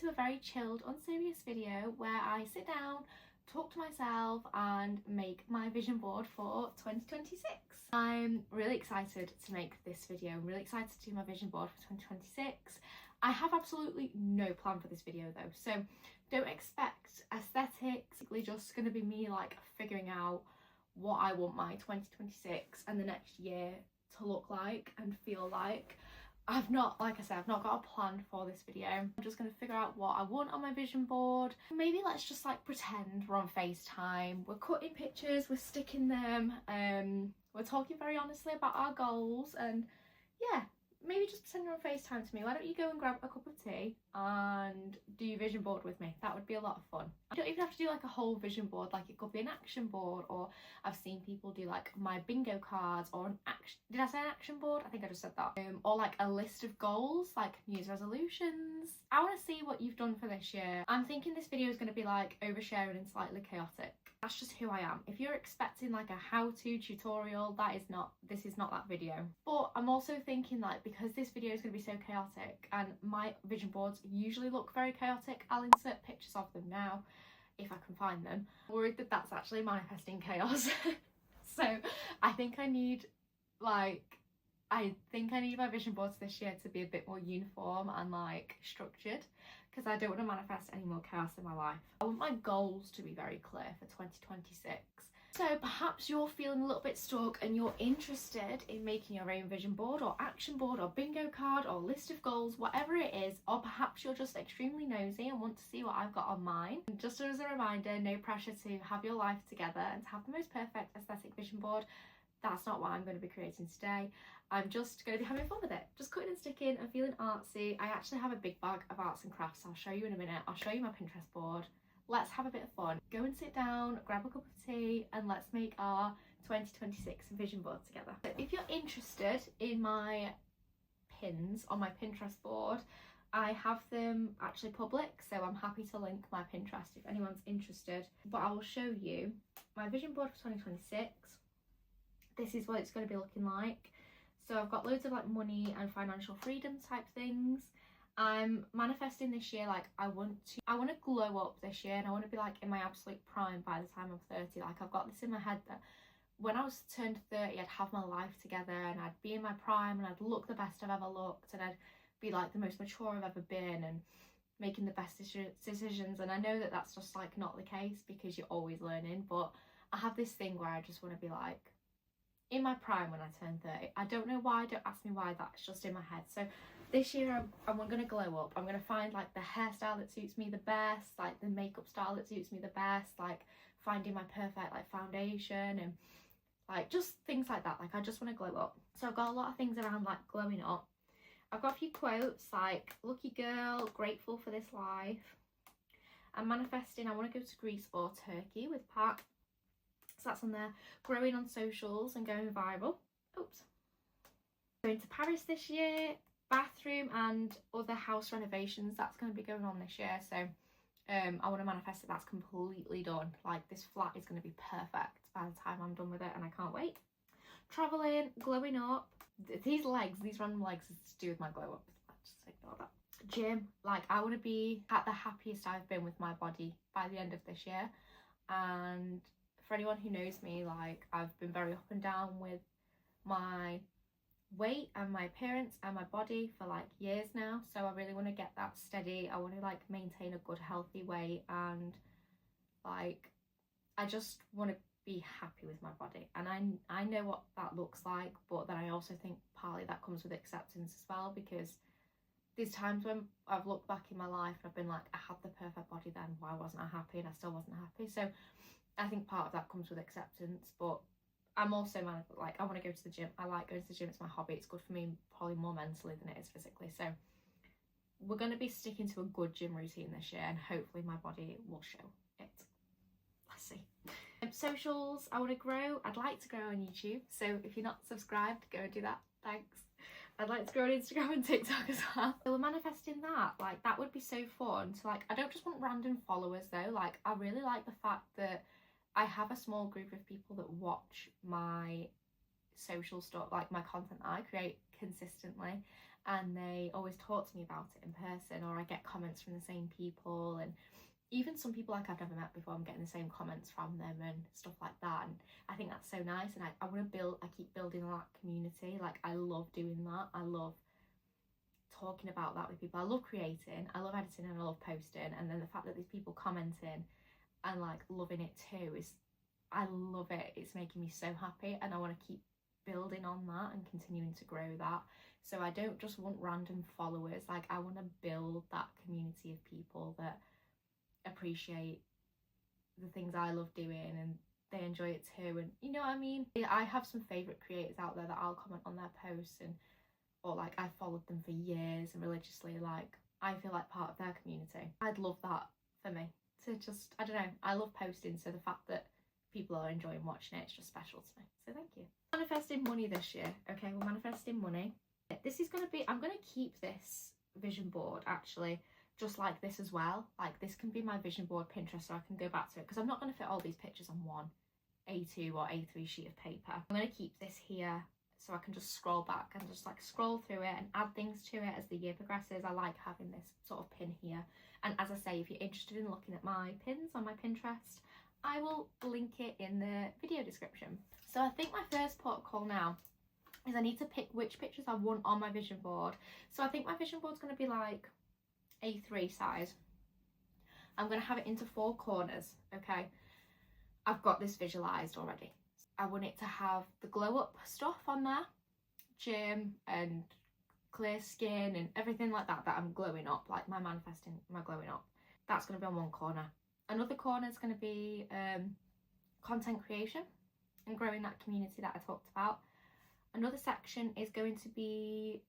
to a very chilled, unserious video where I sit down, talk to myself and make my vision board for 2026. I'm really excited to make this video. I'm really excited to do my vision board for 2026. I have absolutely no plan for this video though, so don't expect aesthetics. It's just going to be me like figuring out what I want my 2026 and the next year to look like and feel like. Like I said, I've not got a plan for this video. I'm just going to figure out what I want on my vision board. Maybe let's just like pretend we're on FaceTime. We're cutting pictures, we're sticking them, we're talking very honestly about our goals, and yeah, maybe just pretend you're on FaceTime to me. Why don't you go and grab a cup of tea and do your vision board with me? That would be a lot of fun. You don't even have to do like a whole vision board, like it could be an action board, or I've seen people do like my bingo cards, or an action, did I say an action board? I think I just said that. Or like a list of goals, like New Year's resolutions. I want to see what you've done for this year. I'm thinking this video is going to be like oversharing and slightly chaotic. That's just who I am. If you're expecting like a how-to tutorial, this is not that video. But I'm also thinking like, because this video is going to be so chaotic and my vision boards usually look very chaotic, I'll insert pictures of them now if I can find them. I'm worried that that's actually manifesting chaos. So I think I need my vision boards this year to be a bit more uniform and like structured, because I don't want to manifest any more chaos in my life. I want my goals to be very clear for 2026. So perhaps you're feeling a little bit stuck and you're interested in making your own vision board or action board or bingo card or list of goals, whatever it is, or perhaps you're just extremely nosy and want to see what I've got on mine. And just as a reminder, no pressure to have your life together and to have the most perfect aesthetic vision board. That's not what I'm going to be creating today. I'm just going to be having fun with it, just cutting and sticking and feeling artsy. I actually have a big bag of arts and crafts. I'll show you in a minute. I'll show you my Pinterest board. Let's have a bit of fun. Go and sit down, grab a cup of tea, and let's make our 2026 vision board together. So if you're interested in my pins on my Pinterest board, I have them actually public, so I'm happy to link my Pinterest if anyone's interested. But I will show you my vision board for 2026. This is what it's going to be looking like. So I've got loads of like money and financial freedom type things. I'm manifesting this year, like I want to glow up this year, and I want to be like in my absolute prime by the time I'm 30. Like I've got this in my head that when I was turned 30, I'd have my life together and I'd be in my prime and I'd look the best I've ever looked, and I'd be like the most mature I've ever been and making the best decisions. And I know that that's just like not the case, because you're always learning, but I have this thing where I just want to be like in my prime when I turn 30. I don't know why, don't ask me why, that's just in my head. So this year I'm going to glow up. I'm going to find like the hairstyle that suits me the best, like the makeup style that suits me the best, like finding my perfect like foundation and like just things like that. Like I just want to glow up. So I've got a lot of things around like glowing up. I've got a few quotes like lucky girl, grateful for this life. I'm manifesting I want to go to Greece or Turkey with Pat. So that's on there. Growing on socials and going viral. Oops. Going to Paris this year. Bathroom and other house renovations, that's going to be going on this year. So I want to manifest that that's completely done. Like this flat is going to be perfect by the time I'm done with it, and I can't wait. Traveling, glowing up. These random legs is to do with my glow up. Just ignore that. Gym, like I want to be at the happiest I've been with my body by the end of this year. And for anyone who knows me, like I've been very up and down with my weight and my appearance and my body for like years now, so I really want to get that steady. I want to like maintain a good healthy weight, and like I just want to be happy with my body, and I know what that looks like, but then I also think partly that comes with acceptance as well, because there's times when I've looked back in my life and I've been like, I had the perfect body then, why wasn't I happy? And I still wasn't happy. So I think part of that comes with acceptance. But I'm also like, I want to go to the gym. I like going to the gym. It's my hobby. It's good for me, probably more mentally than it is physically. So we're going to be sticking to a good gym routine this year, and hopefully my body will show it. Let's see. Socials, I want to grow. I'd like to grow on YouTube. So if you're not subscribed, go and do that. Thanks. I'd like to grow on Instagram and TikTok as well. So we're manifesting that. Like that would be so fun. So like, I don't just want random followers though. Like I really like the fact that I have a small group of people that watch my social stuff, like my content that I create consistently, and they always talk to me about it in person, or I get comments from the same people, and even some people like I've never met before, I'm getting the same comments from them and stuff like that. And I think that's so nice, and I want to keep building that community. Like, I love doing that. I love talking about that with people. I love creating, I love editing, and I love posting. And then the fact that there's people commenting and like loving it too is, I love it. It's making me so happy, and I want to keep building on that and continuing to grow that. So I don't just want random followers. Like, I want to build that community of people that appreciate the things I love doing and they enjoy it too. And you know what I mean? I have some favourite creators out there that I'll comment on their posts, and or like I followed them for years and religiously, like I feel like part of their community. I'd love that for me to just, I don't know, I love posting, so the fact that people are enjoying watching it, it's just special to me. So thank you. Manifesting money this year. Okay, we're manifesting money. This is going to be, I'm going to keep this vision board actually just like this as well. Like, this can be my vision board Pinterest, so I can go back to it, because I'm not going to fit all these pictures on one A2 or A3 sheet of paper. I'm going to keep this here so I can just scroll back and just like scroll through it and add things to it as the year progresses. I like having this sort of pin here. And as I say, if you're interested in looking at my pins on my Pinterest, I will link it in the video description. So I think my first port of call now is I need to pick which pictures I want on my vision board. So I think my vision board's going to be like A3 size. I'm going to have it into 4 corners, okay? I've got this visualised already. I want it to have the glow up stuff on there, gym and clear skin and everything like that, that I'm glowing up, like my manifesting, my glowing up. That's going to be on one corner. Another corner is going to be content creation and growing that community that I talked about. Another section is going to be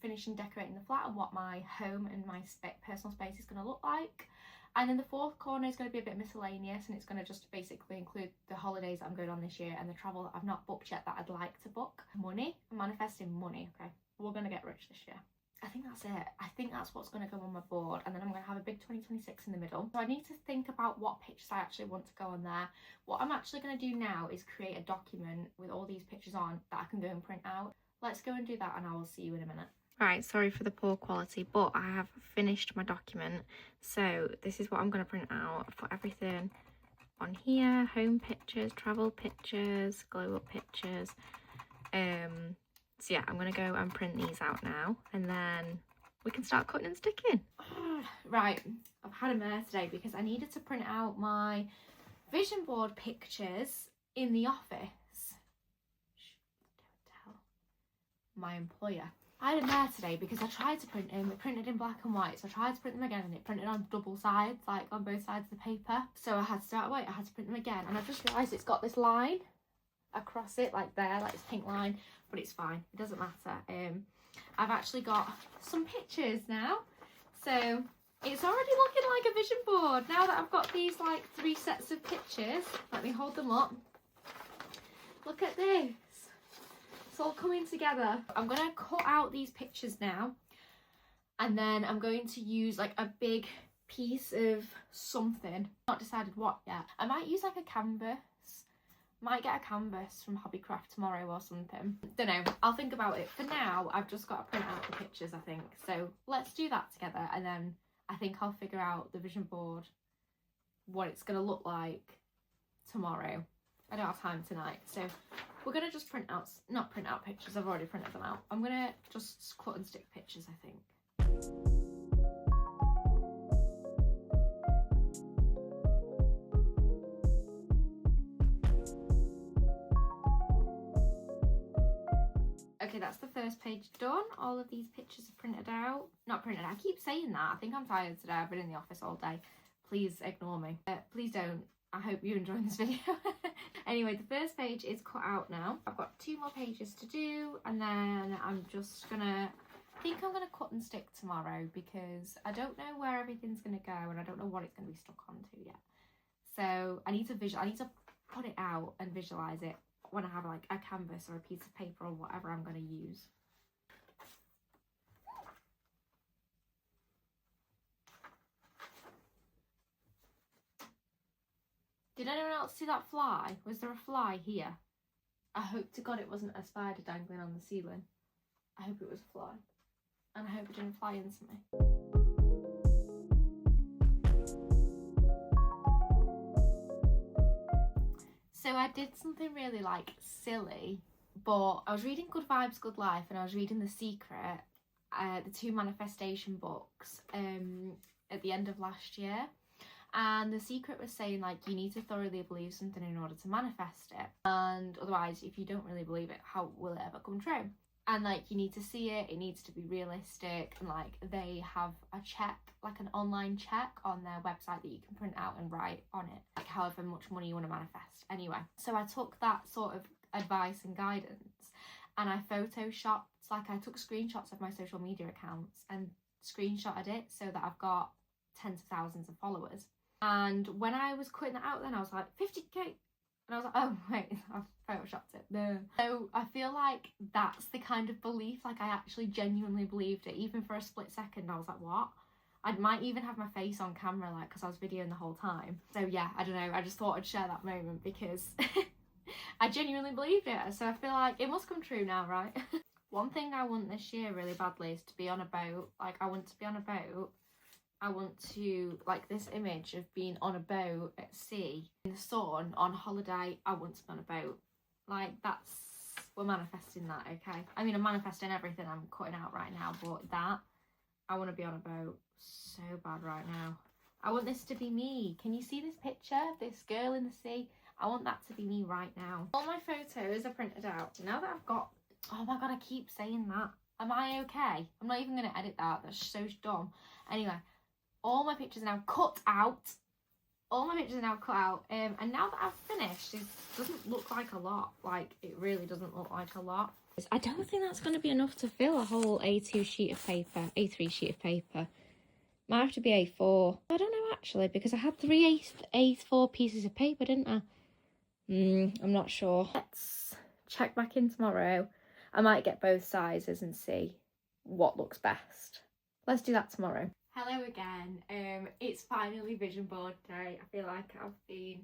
finishing decorating the flat and what my home and my personal space is going to look like. And then the 4th corner is going to be a bit miscellaneous, and it's going to just basically include the holidays that I'm going on this year and the travel that I've not booked yet that I'd like to book. Money, I'm manifesting money, okay? We're going to get rich this year. I think that's it. I think that's what's going to go on my board, and then I'm going to have a big 2026 in the middle. So I need to think about what pictures I actually want to go on there. What I'm actually going to do now is create a document with all these pictures on that I can go and print out. Let's go and do that, and I will see you in a minute. Right, sorry for the poor quality, but I have finished my document. So this is what I'm going to print out. I've put everything on here: home pictures, travel pictures, glow up pictures. So yeah, I'm going to go and print these out now, and then we can start cutting and sticking. Right, I've had a mare today because I needed to print out my vision board pictures in the office. Shh, don't tell my employer. I had a mare today because I tried to print them, it printed in black and white, so I tried to print them again and it printed on double sides, like on both sides of the paper. So I had to start away, I had to print them again, and I just realised it's got this line across it, like there, like this pink line, but it's fine, it doesn't matter. I've actually got some pictures now, so it's already looking like a vision board now that I've got these like 3 sets of pictures. Let me hold them up. Look at this. It's all coming together. I'm going to cut out these pictures now, and then I'm going to use like a big piece of something. Not decided what yet. I might use like a canvas. Might get a canvas from Hobbycraft tomorrow or something. Don't know. I'll think about it. For now, I've just got to print out the pictures, I think. So let's do that together, and then I think I'll figure out the vision board, what it's going to look like tomorrow. I don't have time tonight, so we're going to just not print out pictures, I've already printed them out. I'm going to just cut and stick pictures, I think. Okay, that's the first page done. All of these pictures are printed out. Not printed, I keep saying that. I think I'm tired today. I've been in the office all day. Please ignore me. Please don't. I hope you're enjoying this video. Anyway, the first page is cut out now. I've got 2 more pages to do, and then I'm just gonna, I think I'm gonna cut and stick tomorrow, because I don't know where everything's gonna go and I don't know what it's gonna be stuck onto yet. So I need to put it out and visualize it when I have like a canvas or a piece of paper or whatever I'm gonna use. Did anyone else see that fly? Was there a fly here? I hope to God it wasn't a spider dangling on the ceiling. I hope it was a fly. And I hope it didn't fly into me. So I did something really like silly, but I was reading Good Vibes, Good Life, and I was reading The Secret, the 2 manifestation books at the end of last year. And The Secret was saying, like, you need to thoroughly believe something in order to manifest it. And otherwise, if you don't really believe it, how will it ever come true? And, like, you need to see it, it needs to be realistic. And, like, they have a check, like an online check on their website that you can print out and write on it, like however much money you want to manifest. Anyway, so I took that sort of advice and guidance and I photoshopped, like I took screenshots of my social media accounts and screenshotted it so that I've got tens of thousands of followers. And when I was cutting that out, then I was like 50k, and I was like, oh wait, I've photoshopped it. No. So I feel like that's the kind of belief, like I actually genuinely believed it, even for a split second. I was like, what? I might even have my face on camera, like, because I was videoing the whole time. So yeah, I don't know, I just thought I'd share that moment because I genuinely believed it. So I feel like it must come true now, right? One thing I want this year really badly is to be on a boat. Like, I want to be on a boat. I want to, like, this image of being on a boat at sea in the sun on holiday. I want to be on a boat. Like, we're manifesting that, okay? I mean, I'm manifesting everything I'm cutting out right now, but that, I want to be on a boat so bad right now. I want this to be me. Can you see this picture of this girl in the sea? I want that to be me right now. All my photos are printed out. Now that I've got, oh my god, I keep saying that. Am I okay? I'm not even going to edit that. That's so dumb. Anyway, all my pictures are now cut out. All my pictures are now cut out. And now that I've finished, it doesn't look like a lot. Like, it really doesn't look like a lot. I don't think that's going to be enough to fill a whole A2 sheet of paper, A3 sheet of paper. Might have to be A4. I don't know actually, because I had 3 A4 pieces of paper, didn't I? I'm not sure. Let's check back in tomorrow. I might get both sizes and see what looks best. Let's do that tomorrow. Hello again. It's finally vision board day. I feel like I've been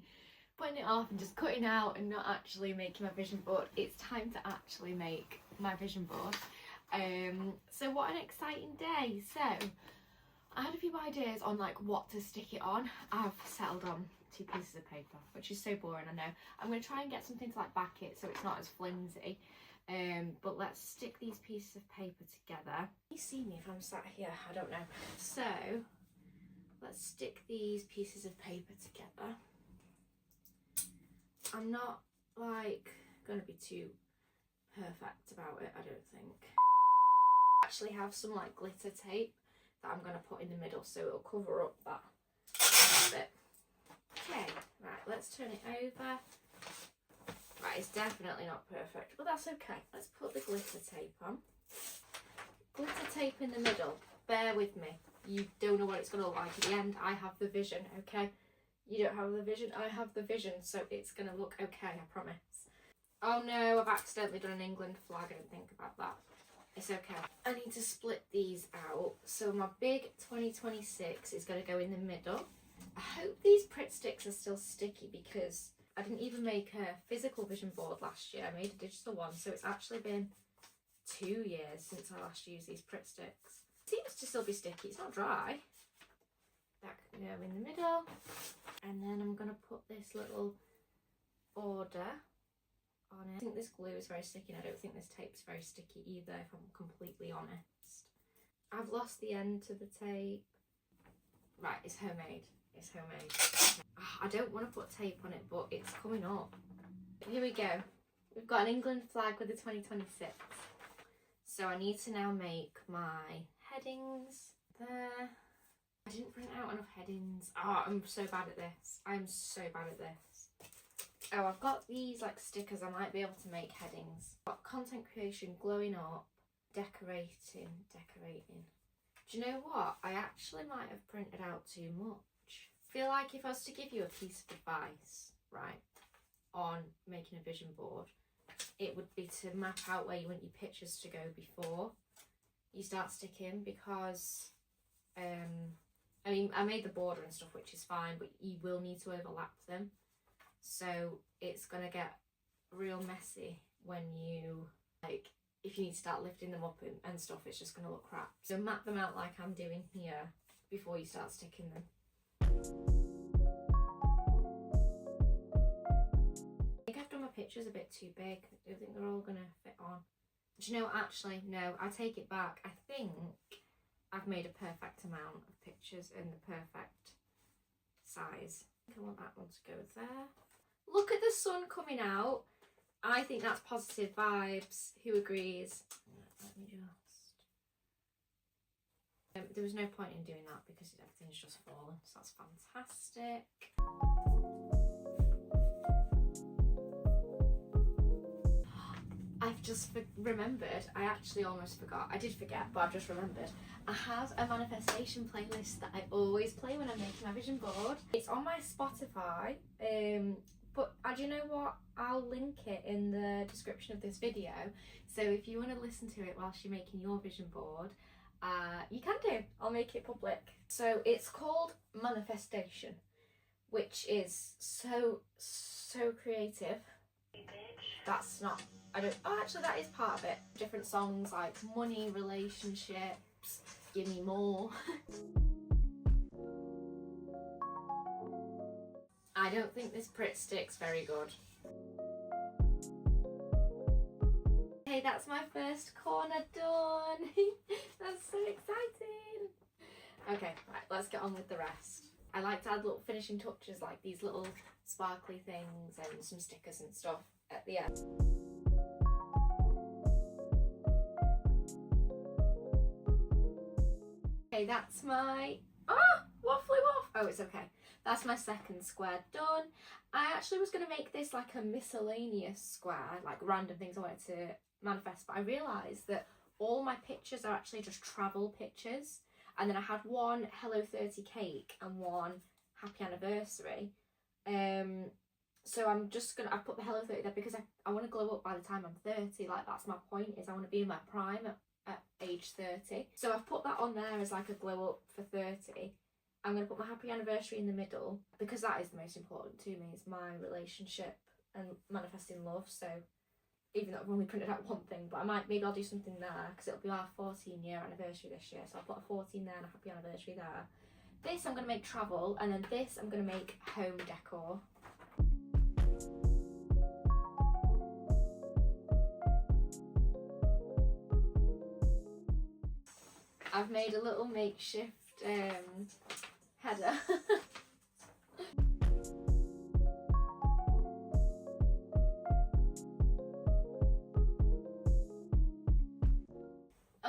putting it off and just cutting out and not actually making my vision board. It's time to actually make my vision board. So what an exciting day. So I had a few ideas on like what to stick it on. I've settled on 2 pieces of paper, which is so boring, I know. I'm going to try and get something to like back it so it's not as flimsy. But let's stick these pieces of paper together. Can you see me if I'm sat here? I don't know. So let's stick these pieces of paper together. I'm not like going to be too perfect about it, I don't think. I actually have some like glitter tape that I'm going to put in the middle so it'll cover up that bit. Okay, right, let's turn it over. Right, it's definitely not perfect, but that's okay. Let's put the glitter tape on. Glitter tape in the middle. Bear with me. You don't know what it's going to look like at the end. I have the vision, okay? You don't have the vision. I have the vision, so it's going to look okay, I promise. Oh no, I've accidentally done an England flag. I didn't think about that. It's okay. I need to split these out. So my big 2026 is going to go in the middle. I hope these Pritt sticks are still sticky because I didn't even make a physical vision board last year. I made a digital one, so it's actually been 2 years since I last used these Pritt sticks. It seems to still be sticky. It's not dry. That can go in the middle. And then I'm going to put this little order on it. I think this glue is very sticky and I don't think this tape's very sticky either, if I'm completely honest. I've lost the end to the tape. Right, it's homemade. It's homemade. I don't want to put tape on it, but it's coming up. Here we go. We've got an England flag with the 2026. So I need to now make my headings there. I didn't print out enough headings. Oh, I'm so bad at this. I'm so bad at this. Oh, I've got these like stickers. I might be able to make headings. Got content creation, glowing up, decorating. Do you know what? I actually might have printed out too much. I feel like if I was to give you a piece of advice, right, on making a vision board, it would be to map out where you want your pictures to go before you start sticking, because I mean, I made the border and stuff, which is fine, but you will need to overlap them. So it's going to get real messy when you, like, if you need to start lifting them up and stuff, it's just going to look crap. So map them out like I'm doing here before you start sticking them. I think I've done my pictures a bit too big. I don't think they're all going to fit on. Do you know, actually, no, I take it back. I think I've made a perfect amount of pictures in the perfect size. I think I want that one to go there. Look at the sun coming out. I think that's positive vibes. Who agrees? Let me just... there was no point in doing that because everything's just fallen, so that's fantastic. I've just remembered, I actually almost forgot. I did forget, but I've just remembered. I have a manifestation playlist that I always play when I'm making my vision board. It's on my Spotify, but do you know what? I'll link it in the description of this video. So if you want to listen to it whilst you're making your vision board, you can do. I'll make it public. So it's called Manifestation, which is so creative. That's not, oh actually that is part of it. Different songs like money, relationships, give me more. I don't think this Pritt stick's very good. Hey, that's my first corner done. That's so exciting. Okay, right, let's get on with the rest. I like to add little finishing touches like these little sparkly things and some stickers and stuff at the end. Okay, that's my... waffly waff! Oh, it's okay. That's my second square done. I actually was going to make this like a miscellaneous square, like random things I wanted to manifest, but I realised that all my pictures are actually just travel pictures. And then I had one Hello 30 cake and one happy anniversary. So I'm just gonna, I put the Hello 30 there because I want to glow up by the time I'm 30. Like, that's my point, is I want to be in my prime at age 30. So I've put that on there as like a glow up for 30. I'm going to put my happy anniversary in the middle because that is the most important to me, is my relationship and manifesting love. So even though I've only printed out one thing, but maybe I'll do something there because it'll be our 14-year anniversary this year. So I'll put a 14 there and a happy anniversary there. This I'm going to make travel, and then this I'm going to make home decor. I've made a little makeshift header.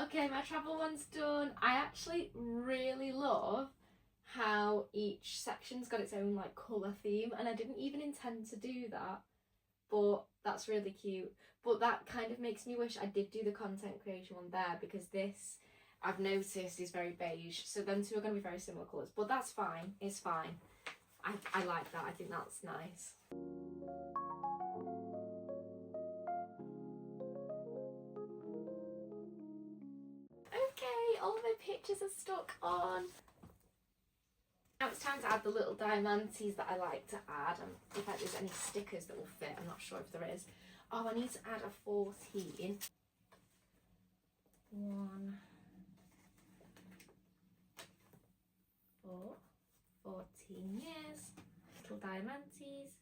Okay, my travel one's done. I actually really love how each section's got its own like colour theme, and I didn't even intend to do that, but that's really cute. But that kind of makes me wish I did do the content creation one there, because this, I've noticed, is very beige, so them two are going to be very similar colours, but that's fine, it's fine. I like that, I think that's nice. Okay, all my pictures are stuck on. Now it's time to add the little diamantes that I like to add, and in fact there's any stickers that will fit, I'm not sure if there is. Oh, I need to add a 14. 1, 4, 14 years, little diamantes.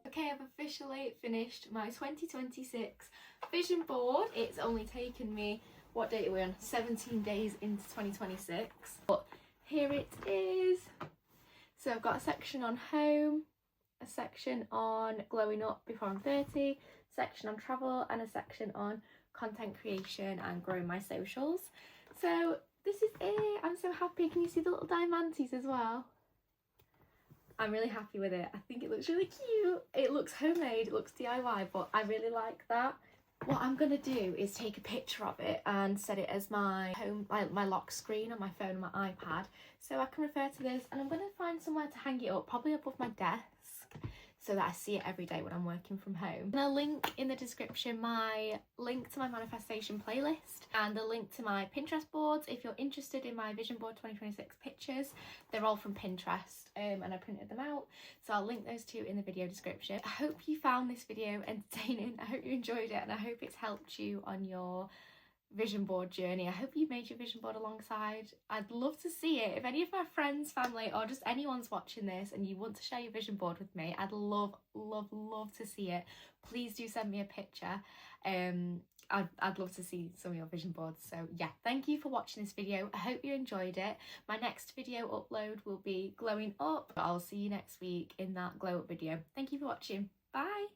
Okay, I've officially finished my 2026 vision board. It's only taken me, what date are we on? 17 days into 2026. But here it is. So I've got a section on home, a section on glowing up before I'm 30, section on travel, and a section on content creation and growing my socials. So this is it. I'm so happy. Can you see the little diamantes as well? I'm really happy with it. I think it looks really cute. It looks homemade, it looks DIY, but I really like that. What I'm gonna do is take a picture of it and set it as my home, my lock screen on my phone and my iPad, so I can refer to this, and I'm gonna find somewhere to hang it up, probably above my desk. so that I see it every day when I'm working from home. I'm gonna link in the description my link to my manifestation playlist and the link to my Pinterest boards if you're interested in my Vision Board 2026 pictures. They're all from Pinterest and I printed them out, so I'll link those two in the video description. I hope you found this video entertaining, I hope you enjoyed it, and I hope it's helped you on your vision board journey. I hope you made your vision board alongside. I'd love to see it. If any of my friends, family, or just anyone's watching this and you want to share your vision board with me, I'd love to see it. Please do send me a picture. I'd love to see some of your vision boards. So yeah, thank you for watching this video. I hope you enjoyed it. My next video upload will be glowing up. I'll see you next week in that glow up video. Thank you for watching. Bye.